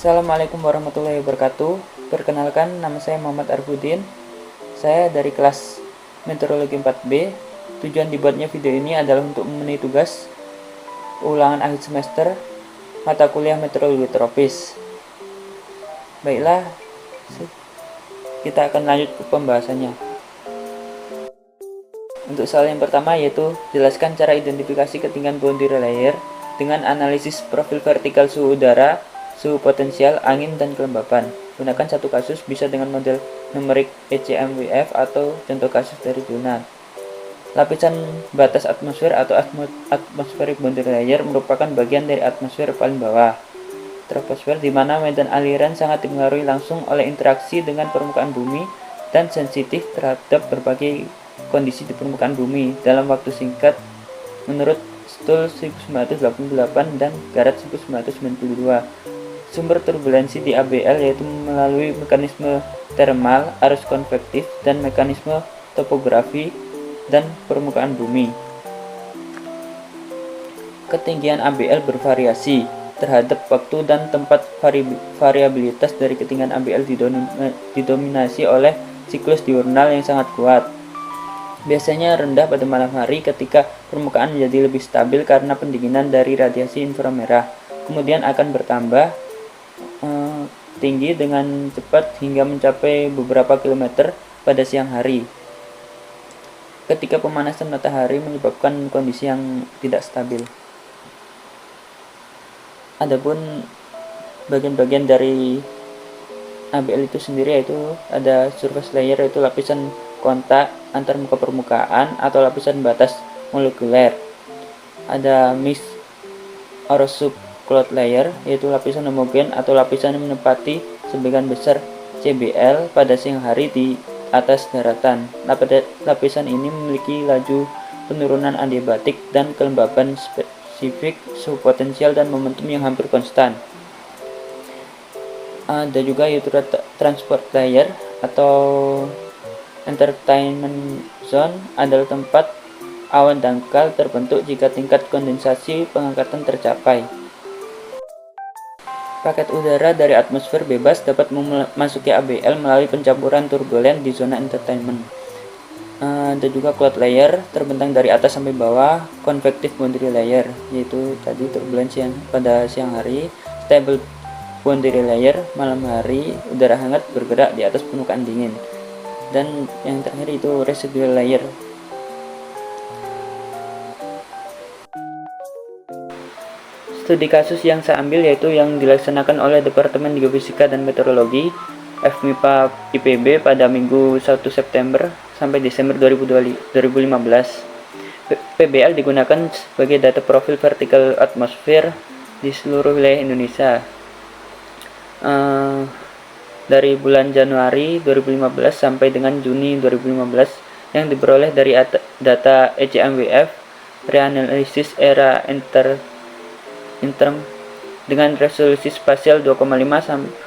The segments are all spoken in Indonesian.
Assalamualaikum warahmatullahi wabarakatuh. Perkenalkan, nama saya Muhammad Arfudin. Saya dari kelas Meteorologi 4B. Tujuan dibuatnya video ini adalah untuk memenuhi tugas ulangan akhir semester mata kuliah Meteorologi Tropis. Baiklah, kita akan lanjut ke pembahasannya. Untuk soal yang pertama yaitu jelaskan cara identifikasi ketinggian boundary layer dengan analisis profil vertikal suhu udara, suhu potensial, angin, dan kelembapan. Gunakan satu kasus bisa dengan model numerik ECMWF atau contoh kasus dari jurnal. Lapisan batas atmosfer atau atmospheric boundary layer merupakan bagian dari atmosfer paling bawah, troposfer, di mana medan aliran sangat dipengaruhi langsung oleh interaksi dengan permukaan bumi dan sensitif terhadap berbagai kondisi di permukaan bumi dalam waktu singkat menurut Stuhl 1988 dan Garrett 1992. Sumber turbulensi di ABL yaitu melalui mekanisme termal, arus konvektif, dan mekanisme topografi dan permukaan bumi. Ketinggian ABL bervariasi terhadap waktu dan tempat. Variabilitas dari ketinggian ABL didominasi oleh siklus diurnal yang sangat kuat. Biasanya rendah pada malam hari ketika permukaan menjadi lebih stabil karena pendinginan dari radiasi inframerah. Kemudian akan bertambah tinggi dengan cepat hingga mencapai beberapa kilometer pada siang hari, ketika pemanasan matahari menyebabkan kondisi yang tidak stabil. Adapun bagian-bagian dari ABL itu sendiri yaitu ada surface layer, yaitu lapisan kontak antar muka permukaan atau lapisan batas molekuler. Ada mixed or subcloud layer, yaitu lapisan homogen atau lapisan yang menempati sebagian besar CBL pada siang hari di atas daratan. Lapisan ini memiliki laju penurunan adiabatik dan kelembaban spesifik, suhu potensial, dan momentum yang hampir konstan. Ada juga yaitu transport layer atau entertainment zone, adalah tempat awan dangkal terbentuk jika tingkat kondensasi pengangkatan tercapai. Paket udara dari atmosfer bebas dapat memasuki ABL melalui pencampuran turbulen di zona entertainment. Ada juga cloud layer, terbentang dari atas sampai bawah. Convective boundary layer, yaitu tadi turbulensi yang pada siang hari. Stable boundary layer, malam hari udara hangat bergerak di atas permukaan dingin. Dan yang terakhir itu residual layer. Studi kasus yang saya ambil yaitu yang dilaksanakan oleh Departemen Geofisika dan Meteorologi FMIPA IPB pada Minggu 1 September sampai Desember 2015. PBL digunakan sebagai data profil vertikal atmosfer di seluruh wilayah Indonesia. Dari bulan Januari 2015 sampai dengan Juni 2015 yang diperoleh dari data ECMWF, reanalisis era interim dengan resolusi spasial 2,5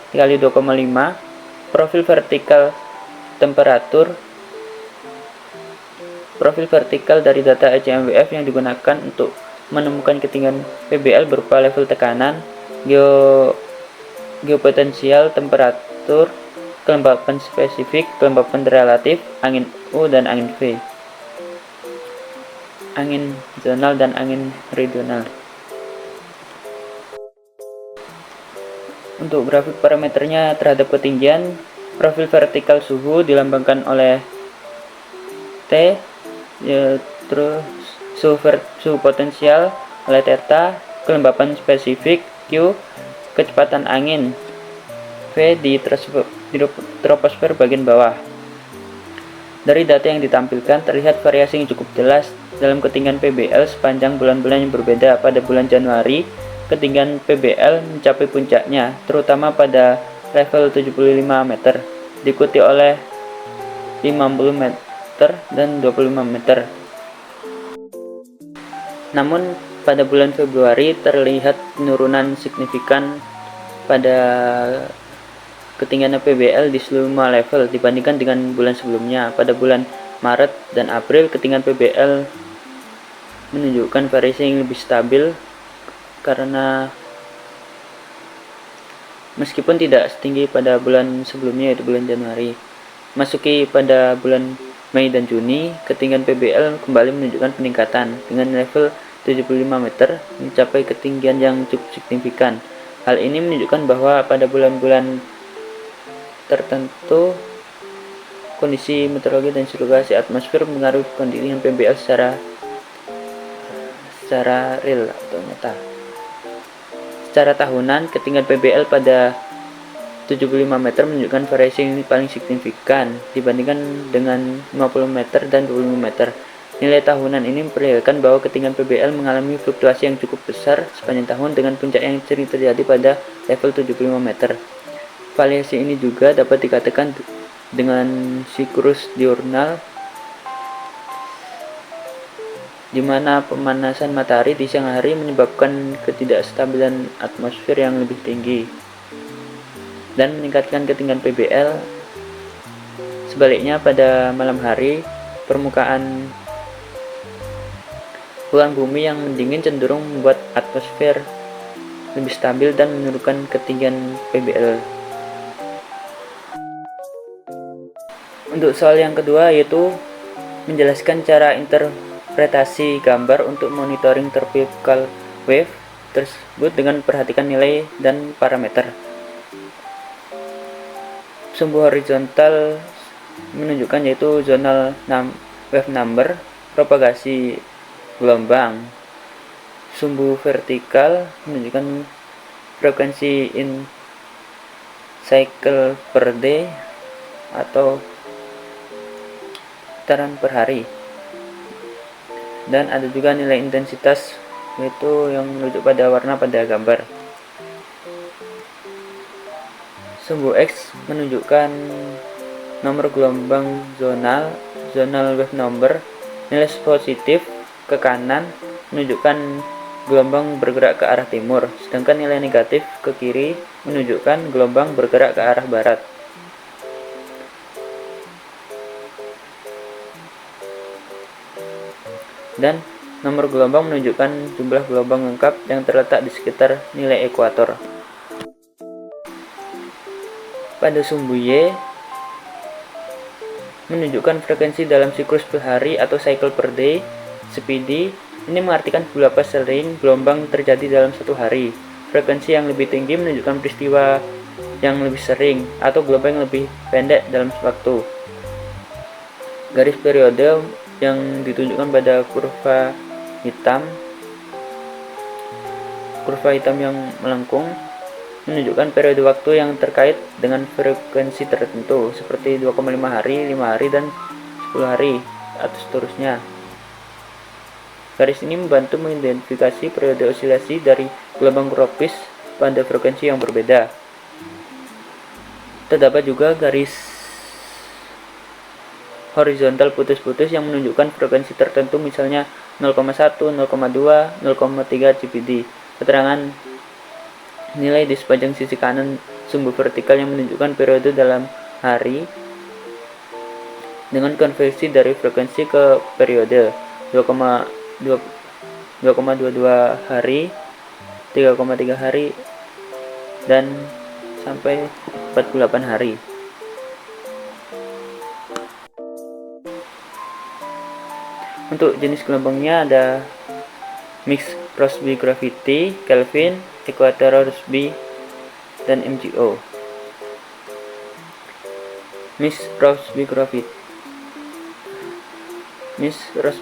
kali 2,5, profil vertikal temperatur. Profil vertikal dari data ECMWF yang digunakan untuk menemukan ketinggian PBL berupa level tekanan, geopotensial, temperatur, kelembapan spesifik, kelembapan relatif, angin U dan angin V, angin zonal dan angin meridional. Untuk grafik parameternya terhadap ketinggian, profil vertikal suhu dilambangkan oleh T, terus suhu potensial oleh theta, kelembapan spesifik Q, kecepatan angin V di troposfer bagian bawah. Dari data yang ditampilkan terlihat variasi yang cukup jelas dalam ketinggian PBL sepanjang bulan-bulan yang berbeda. Pada bulan Januari, ketinggian PBL mencapai puncaknya, terutama pada level 75 meter, diikuti oleh 50 meter dan 25 meter. Namun, pada bulan Februari terlihat penurunan signifikan pada ketinggian PBL di seluruh level dibandingkan dengan bulan sebelumnya. Pada bulan Maret dan April, ketinggian PBL menunjukkan variasi yang lebih stabil karena meskipun tidak setinggi pada bulan sebelumnya yaitu bulan Januari. Masuki pada bulan Mei dan Juni, ketinggian PBL kembali menunjukkan peningkatan dengan level 75 meter mencapai ketinggian yang cukup signifikan. Hal ini menunjukkan bahwa pada bulan-bulan tertentu kondisi meteorologi dan sirkulasi atmosfer mengaruhi ketinggian PBL secara real atau nyata. Secara tahunan, ketinggian PBL pada 75 meter menunjukkan variasi yang paling signifikan dibandingkan dengan 50 meter dan 25 meter. Nilai tahunan ini memperlihatkan bahwa ketinggian PBL mengalami fluktuasi yang cukup besar sepanjang tahun dengan puncak yang sering terjadi pada level 75 meter. Variasi ini juga dapat dikatakan dengan siklus diurnal, di mana pemanasan matahari di siang hari menyebabkan ketidakstabilan atmosfer yang lebih tinggi dan meningkatkan ketinggian PBL. Sebaliknya, pada malam hari, permukaan bumi yang mendingin cenderung membuat atmosfer lebih stabil dan menurunkan ketinggian PBL. Untuk soal yang kedua, yaitu menjelaskan cara interpretasi gambar untuk monitoring tropical wave tersebut dengan perhatikan nilai dan parameter. Sumbu horizontal menunjukkan yaitu zonal wave number, propagasi gelombang. Sumbu vertikal menunjukkan frekuensi in cycle per day atau putaran per hari. Dan ada juga nilai intensitas, yaitu yang merujuk pada warna pada gambar. Sumbu X menunjukkan nomor gelombang zonal wave number. Nilai positif ke kanan menunjukkan gelombang bergerak ke arah timur, sedangkan nilai negatif ke kiri menunjukkan gelombang bergerak ke arah barat. Dan nomor gelombang menunjukkan jumlah gelombang lengkap yang terletak di sekitar nilai ekuator. Pada sumbu Y menunjukkan frekuensi dalam siklus per hari atau cycle per day. Speedy ini mengartikan berapa sering gelombang terjadi dalam satu hari. Frekuensi yang lebih tinggi menunjukkan peristiwa yang lebih sering atau gelombang yang lebih pendek dalam waktu. Garis periode yang ditunjukkan pada kurva hitam yang melengkung menunjukkan periode waktu yang terkait dengan frekuensi tertentu seperti 2,5 hari, 5 hari, dan 10 hari, atau seterusnya. Garis ini membantu mengidentifikasi periode osilasi dari gelombang tropis pada frekuensi yang berbeda. Terdapat juga garis horizontal putus-putus yang menunjukkan frekuensi tertentu, misalnya 0,1, 0,2, 0,3 GPD. Keterangan nilai di sepanjang sisi kanan sumbu vertikal yang menunjukkan periode dalam hari dengan konversi dari frekuensi ke periode 2,22 hari, 3,3 hari, dan sampai 48 hari. Untuk jenis gelombangnya ada Mixed Rossby Gravity, Kelvin, Equatorial Rossby, dan MGO. Mixed Rossby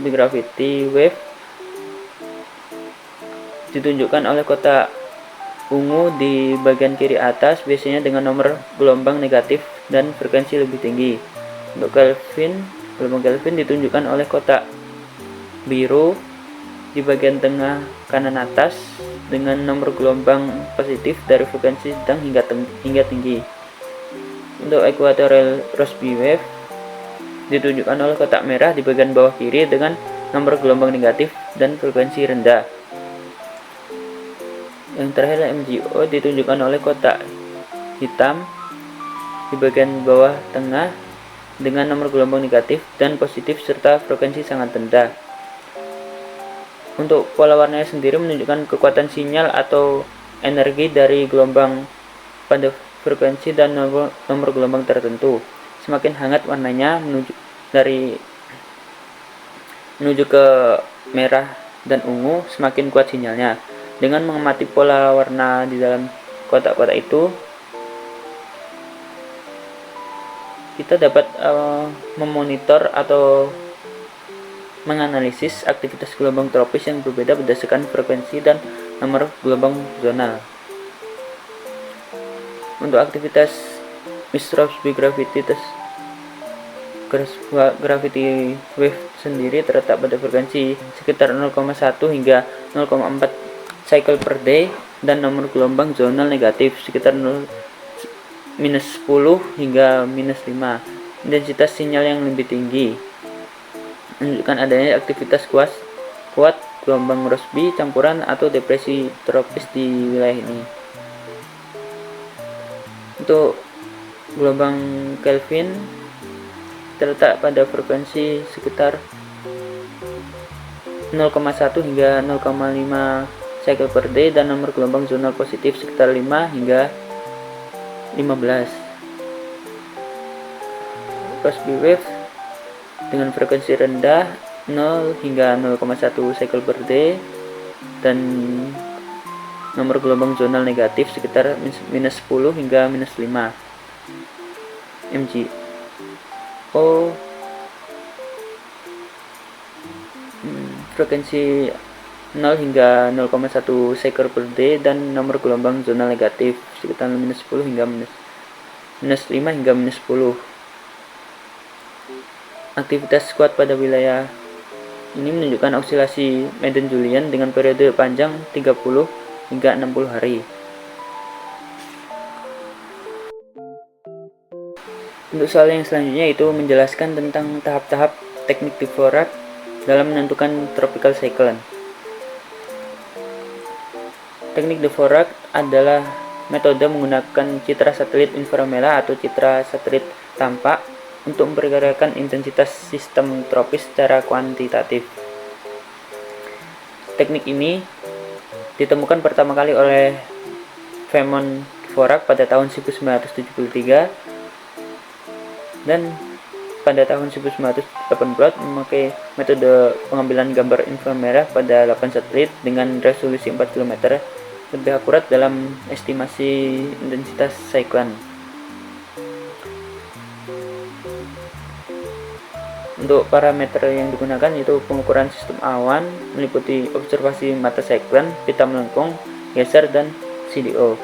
Gravity Wave ditunjukkan oleh kotak ungu di bagian kiri atas, biasanya dengan nomor gelombang negatif dan frekuensi lebih tinggi. Untuk gelombang Kelvin ditunjukkan oleh kotak biru di bagian tengah kanan atas dengan nomor gelombang positif dari frekuensi sedang hingga tinggi. Untuk Equatorial Rossby Wave ditunjukkan oleh kotak merah di bagian bawah kiri dengan nomor gelombang negatif dan frekuensi rendah. Yang terakhir MGO ditunjukkan oleh kotak hitam di bagian bawah tengah dengan nomor gelombang negatif dan positif serta frekuensi sangat rendah. Untuk pola warnanya sendiri menunjukkan kekuatan sinyal atau energi dari gelombang pada frekuensi dan nomor gelombang tertentu. Semakin hangat warnanya menuju ke merah dan ungu, semakin kuat sinyalnya. Dengan mengamati pola warna di dalam kotak-kotak itu, kita dapat memonitor atau menganalisis aktivitas gelombang tropis yang berbeda berdasarkan frekuensi dan nomor gelombang zonal. Untuk aktivitas Rossby gravity wave sendiri terletak pada frekuensi sekitar 0,1 hingga 0,4 cycle per day dan nomor gelombang zonal negatif sekitar minus 10 hingga minus 5. Intensitas sinyal yang lebih tinggi menunjukkan adanya aktivitas kuat gelombang Rossby campuran atau depresi tropis di wilayah ini. Untuk gelombang Kelvin terletak pada frekuensi sekitar 0,1 hingga 0,5 cycle per day dan nomor gelombang zonal positif sekitar 5 hingga 15. Rossby wave dengan frekuensi rendah 0 hingga 0,1 cycle per day dan nomor gelombang zonal negatif sekitar minus 10 hingga minus 5 mg. Frekuensi 0 hingga 0,1 cycle per day dan nomor gelombang zonal negatif sekitar minus 10 hingga minus 5 hingga minus 10. Aktivitas kuat pada wilayah ini menunjukkan oscilasi Madden-Julian dengan periode panjang 30 hingga 60 hari. Untuk soal yang selanjutnya itu menjelaskan tentang tahap-tahap teknik Dvorak dalam menentukan tropical cyclone. Teknik Dvorak adalah metode menggunakan citra satelit inframerah atau citra satelit tampak untuk memperkirakan intensitas sistem tropis secara kuantitatif. Teknik ini ditemukan pertama kali oleh Raymond Dvorak pada tahun 1973 dan pada tahun 1984 memakai metode pengambilan gambar inframerah pada 8 satelit dengan resolusi 4 km lebih akurat dalam estimasi intensitas cyclone. Untuk parameter yang digunakan yaitu pengukuran sistem awan meliputi observasi mata cyclone, pita melengkung, geser, dan CDO.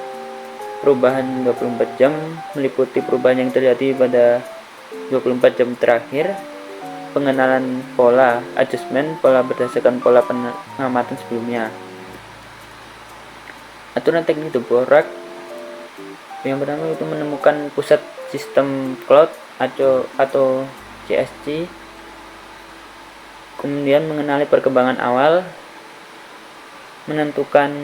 Perubahan 24 jam meliputi perubahan yang terjadi pada 24 jam terakhir, pengenalan pola, adjustment pola berdasarkan pola pengamatan sebelumnya. Aturan teknik Dvorak yang pertama itu menemukan pusat sistem cloud atau CSC, kemudian mengenali perkembangan awal, menentukan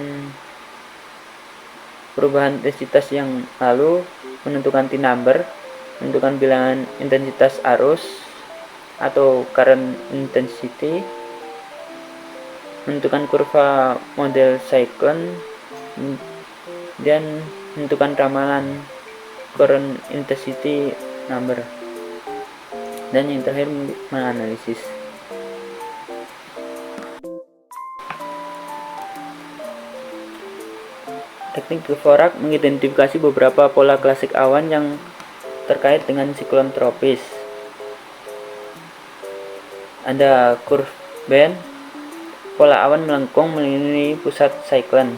perubahan intensitas yang lalu, menentukan T-number, menentukan bilangan intensitas arus atau current intensity, menentukan kurva model cyclone, dan menentukan ramalan current intensity number, dan yang terakhir menganalisis. Teknik Dvorak mengidentifikasi beberapa pola klasik awan yang terkait dengan siklon tropis. Ada curve band, pola awan melengkung mengelilingi pusat siklon.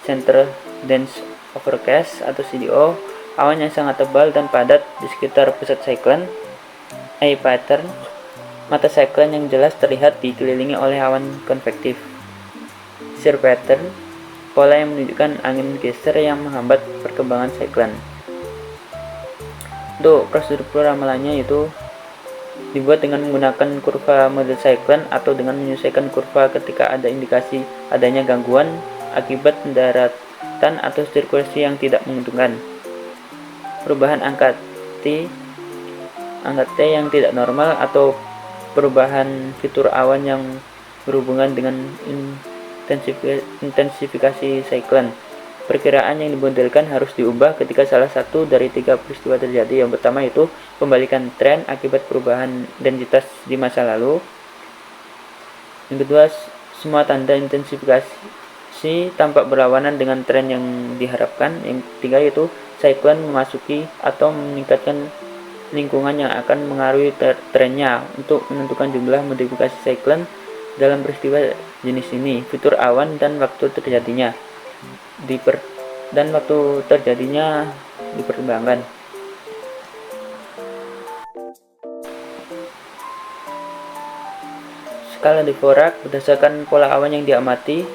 Center dense overcast atau CDO, awan yang sangat tebal dan padat di sekitar pusat siklon. Eye pattern, mata siklon yang jelas terlihat dikelilingi oleh awan konvektif. Shear pattern, pola yang menunjukkan angin geser yang menghambat perkembangan siklon. Untuk prosedur ramalannya itu dibuat dengan menggunakan kurva model siklon atau dengan menyesuaikan kurva ketika ada indikasi adanya gangguan akibat pendaratan atau sirkulasi yang tidak menguntungkan. Perubahan angka T yang tidak normal atau perubahan fitur awan yang berhubungan dengan intensifikasi siklon. Perkiraan yang dimodelkan harus diubah ketika salah satu dari 3 peristiwa terjadi. Yang pertama yaitu pembalikan tren akibat perubahan densitas di masa lalu. Yang kedua, semua tanda intensifikasi tampak berlawanan dengan tren yang diharapkan. Yang ketiga yaitu siklon memasuki atau meningkatkan lingkungan yang akan mengaruhi trennya. Untuk menentukan jumlah modifikasi siklon dalam peristiwa jenis ini, fitur awan dan waktu terjadinya dipertimbangkan. Skala Dvorak berdasarkan pola awan yang diamati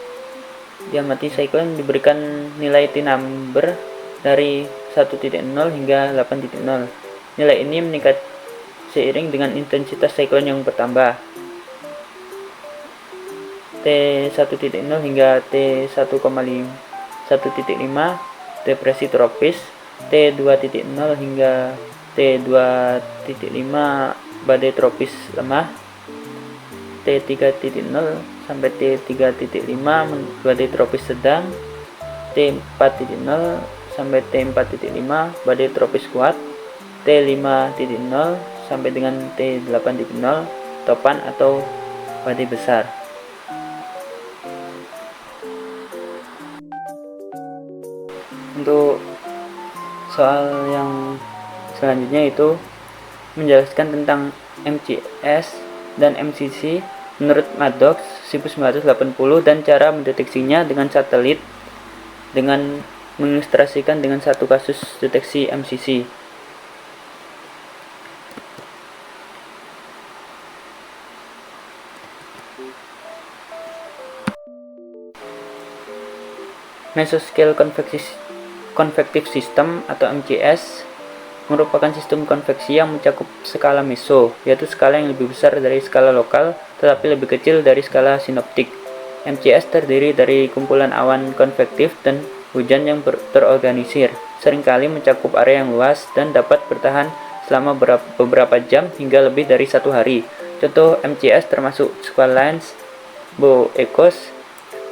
siklon diberikan nilai T-number dari 1.0 hingga 8.0. Nilai ini meningkat seiring dengan intensitas siklon yang bertambah. T1.0 hingga T1,5 depresi tropis, T2.0 hingga T2.5 badai tropis lemah, T3.0 sampai T3.5 badai tropis sedang, T4.0 sampai T4.5 badai tropis kuat, T5.0 sampai dengan T8.0 topan atau badai besar. Untuk soal yang selanjutnya itu menjelaskan tentang MCS dan MCC menurut Maddox 1980 dan cara mendeteksinya dengan satelit dengan mengilustrasikan dengan satu kasus deteksi MCC. Mesoscale Convective System atau MCS merupakan sistem konveksi yang mencakup skala meso, yaitu skala yang lebih besar dari skala lokal tetapi lebih kecil dari skala sinoptik. MCS terdiri dari kumpulan awan konvektif dan hujan yang terorganisir, seringkali mencakup area yang luas dan dapat bertahan selama beberapa jam hingga lebih dari 1 hari. Contoh MCS termasuk squalene, boecous,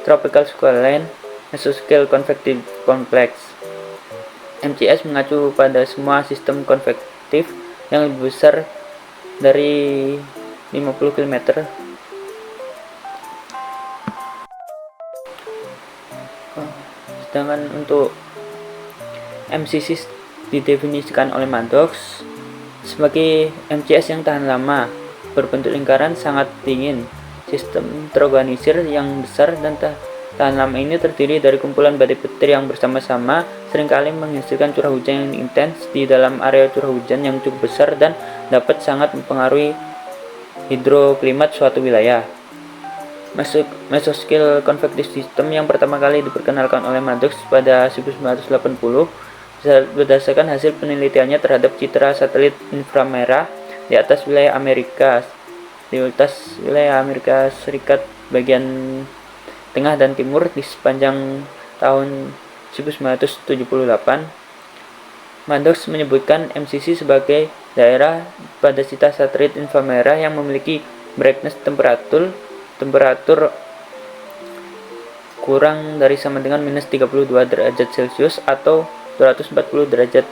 tropical squalene, mesoscale convective complex. MCS mengacu pada semua sistem konvektif yang lebih besar dari 50 km. Sedangkan untuk MCC didefinisikan oleh Maddox sebagai MCS yang tahan lama, berbentuk lingkaran sangat dingin, sistem terorganisir yang besar dan tahan lama ini terdiri dari kumpulan badai petir yang bersama-sama, seringkali menghasilkan curah hujan yang intens di dalam area curah hujan yang cukup besar dan dapat sangat mempengaruhi hidroklimat suatu wilayah. Mesoscale Convective System yang pertama kali diperkenalkan oleh Maddox pada 1980 berdasarkan hasil penelitiannya terhadap citra satelit inframerah di atas wilayah Amerika Serikat bagian tengah dan timur di sepanjang tahun 1978. Maddox menyebutkan MCC sebagai daerah pada citra satelit inframerah yang memiliki brightness temperatur kurang dari sama dengan minus 32 derajat Celcius atau 241 derajat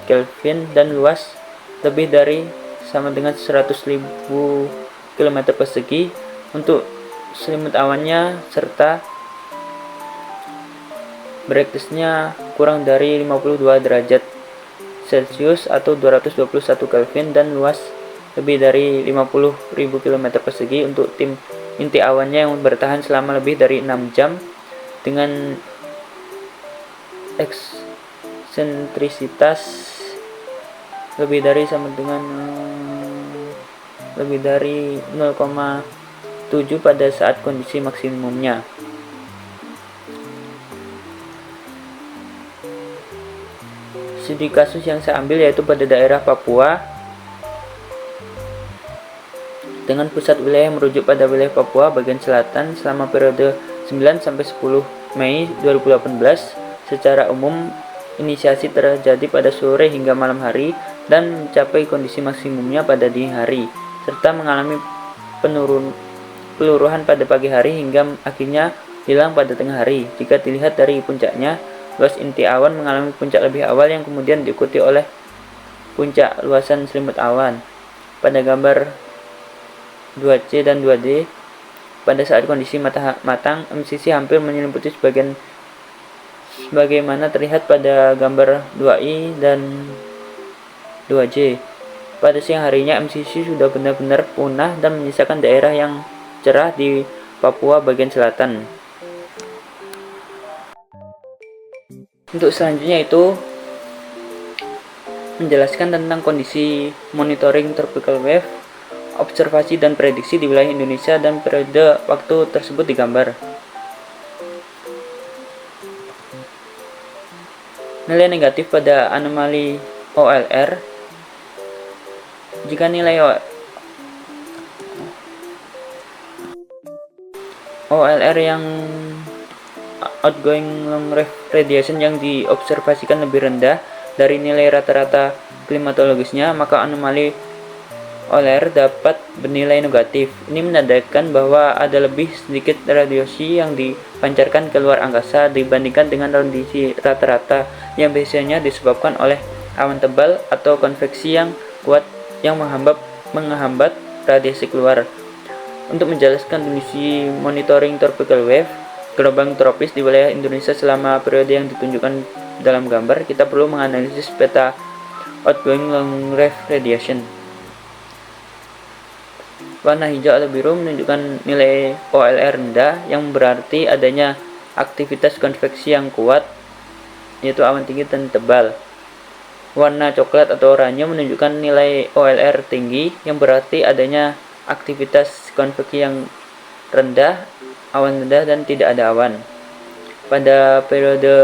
Kelvin dan luas lebih dari sama dengan 100.000 km persegi untuk selimut awannya serta brightness-nya kurang dari 52 derajat Celcius atau 221 Kelvin dan luas lebih dari 50.000 km persegi untuk inti awannya yang bertahan selama lebih dari 6 jam dengan eksentrisitas lebih dari 0,7 pada saat kondisi maksimumnya. Studi kasus yang saya ambil yaitu pada daerah Papua dengan pusat wilayah merujuk pada wilayah Papua bagian selatan selama periode 9 sampai 10 Mei 2018. Secara umum inisiasi terjadi pada sore hingga malam hari dan mencapai kondisi maksimumnya pada dini hari serta mengalami peluruhan pada pagi hari hingga akhirnya hilang pada tengah hari. Jika dilihat dari puncaknya, luas inti awan mengalami puncak lebih awal yang kemudian diikuti oleh puncak luasan selimut awan. Pada gambar 2C dan 2D, pada saat kondisi matang, MCC hampir menyelimuti sebagaimana terlihat pada gambar 2I dan 2J. Pada siang harinya, MCC sudah benar-benar punah dan menyisakan daerah yang cerah di Papua bagian selatan. Untuk selanjutnya itu menjelaskan tentang kondisi monitoring tropical wave, observasi dan prediksi di wilayah Indonesia dan periode waktu tersebut digambar. Nilai negatif pada anomali OLR. Jika nilai OLR yang outgoing long wave radiation yang diobservasikan lebih rendah dari nilai rata-rata klimatologisnya, maka anomali OLR dapat bernilai negatif. Ini menandakan bahwa ada lebih sedikit radiasi yang dipancarkan keluar angkasa dibandingkan dengan kondisi rata-rata yang biasanya disebabkan oleh awan tebal atau konveksi yang kuat yang menghambat radiasi keluar. Untuk menjelaskan kondisi monitoring tropical wave, gelombang tropis di wilayah Indonesia selama periode yang ditunjukkan dalam gambar, kita perlu menganalisis peta outgoing long wave radiation. Warna hijau atau biru menunjukkan nilai OLR rendah, yang berarti adanya aktivitas konveksi yang kuat, yaitu awan tinggi dan tebal. Warna coklat atau oranye menunjukkan nilai OLR tinggi, yang berarti adanya aktivitas konveksi yang rendah, awan rendah dan tidak ada awan. Pada periode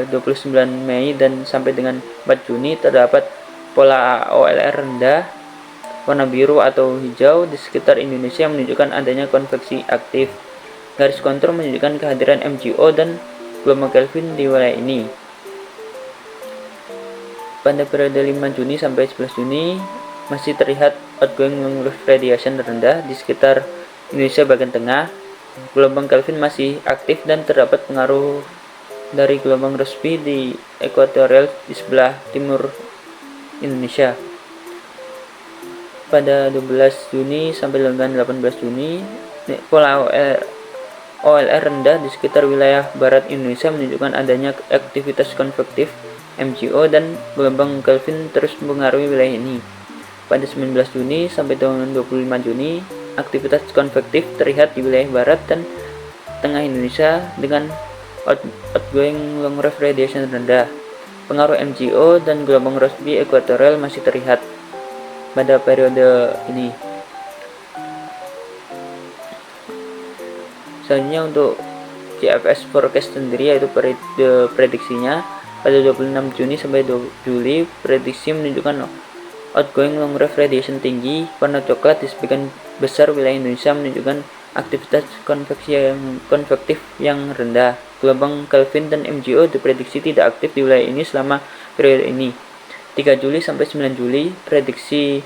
29 Mei dan sampai dengan 4 Juni terdapat pola OLR rendah, warna biru atau hijau di sekitar Indonesia yang menunjukkan adanya konveksi aktif. Garis kontur menunjukkan kehadiran MGO dan gelombang Kelvin di wilayah ini. Pada periode 5 Juni sampai 11 Juni masih terlihat outgoing long wave radiation rendah di sekitar Indonesia bagian tengah. Gelombang Kelvin masih aktif dan terdapat pengaruh dari gelombang Rossby di ekuatorial di sebelah timur Indonesia. Pada 12 Juni sampai dengan 18 Juni, pola OLR rendah di sekitar wilayah barat Indonesia menunjukkan adanya aktivitas konvektif MGO dan gelombang Kelvin terus mempengaruhi wilayah ini. Pada 19 Juni sampai dengan 25 Juni, aktivitas konvektif terlihat di wilayah barat dan tengah Indonesia dengan outgoing long wave radiation rendah. Pengaruh MGO dan gelombang Rossby ekuatorial masih terlihat pada periode ini. Selanjutnya untuk GFS forecast sendiri, yaitu prediksinya pada 26 Juni sampai 2 Juli, prediksi menunjukkan outgoing long wave radiation tinggi. Warna coklat di sebagian besar wilayah Indonesia menunjukkan aktivitas konvektif yang rendah. Gelombang Kelvin dan MGO diprediksi tidak aktif di wilayah ini selama periode ini. 3 Juli sampai 9 Juli, prediksi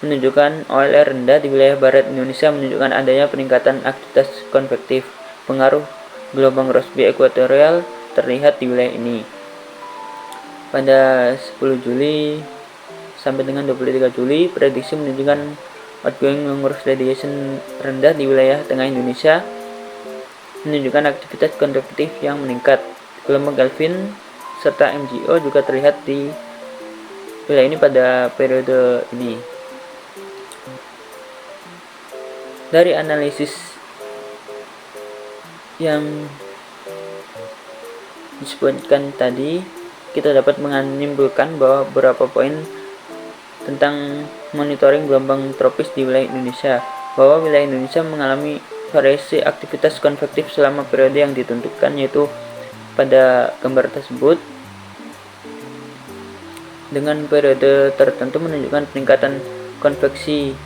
menunjukkan OLR rendah di wilayah barat Indonesia menunjukkan adanya peningkatan aktivitas konvektif. Pengaruh gelombang Rossby ekuatorial terlihat di wilayah ini. Pada 10 Juli sampai dengan 23 Juli, prediksi menunjukkan outgoing long wave radiation rendah di wilayah tengah Indonesia menunjukkan aktivitas konvektif yang meningkat. Gelombang Kelvin serta MGO juga terlihat di wilayah ini pada periode ini. Dari analisis yang disebutkan tadi, kita dapat menyimpulkan bahwa beberapa poin tentang monitoring gelombang tropis di wilayah Indonesia, bahwa wilayah Indonesia mengalami variasi aktivitas konvektif selama periode yang ditentukan, yaitu pada gambar tersebut dengan periode tertentu menunjukkan peningkatan konveksi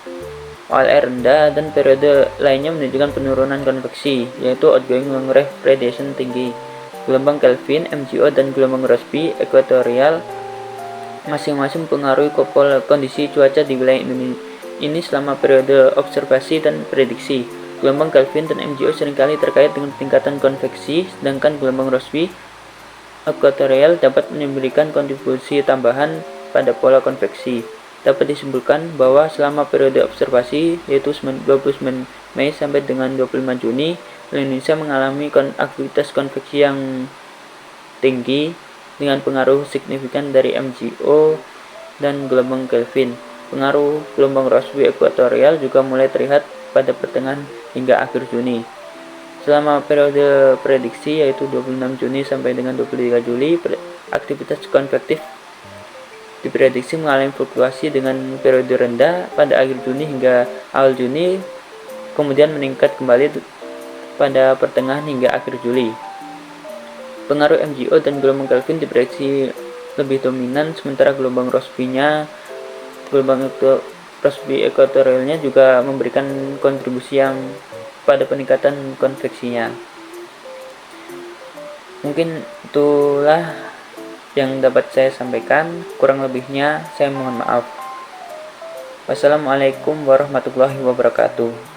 OLR rendah dan periode lainnya menunjukkan penurunan konveksi, yaitu outgoing long wave radiation tinggi. Gelombang Kelvin, MGO dan gelombang Rossby ekuatorial masing-masing mempengaruhi kondisi cuaca di wilayah ini selama periode observasi dan prediksi. Gelombang Kelvin dan MgO seringkali terkait dengan tingkatan konveksi, sedangkan gelombang Rossby ekuatorial dapat memberikan kontribusi tambahan pada pola konveksi. Dapat disimpulkan bahwa selama periode observasi, yaitu 29 Mei sampai dengan 25 Juni, Indonesia mengalami aktivitas konveksi yang tinggi dengan pengaruh signifikan dari MgO dan gelombang Kelvin. Pengaruh gelombang Rossby ekuatorial juga mulai terlihat pada pertengahan hingga akhir Juni. Selama periode prediksi yaitu 26 Juni sampai dengan 23 Juli, aktivitas konvektif diprediksi mengalami fluktuasi dengan periode rendah pada akhir Juni hingga awal Juni, kemudian meningkat kembali pada pertengahan hingga akhir Juli. Pengaruh MgO dan gelombang Kelvin diprediksi lebih dominan, sementara gelombang Rossby ekuatorialnya juga memberikan kontribusi yang pada peningkatan konveksinya. Mungkin itulah yang dapat saya sampaikan, kurang lebihnya saya mohon maaf. Wassalamualaikum warahmatullahi wabarakatuh.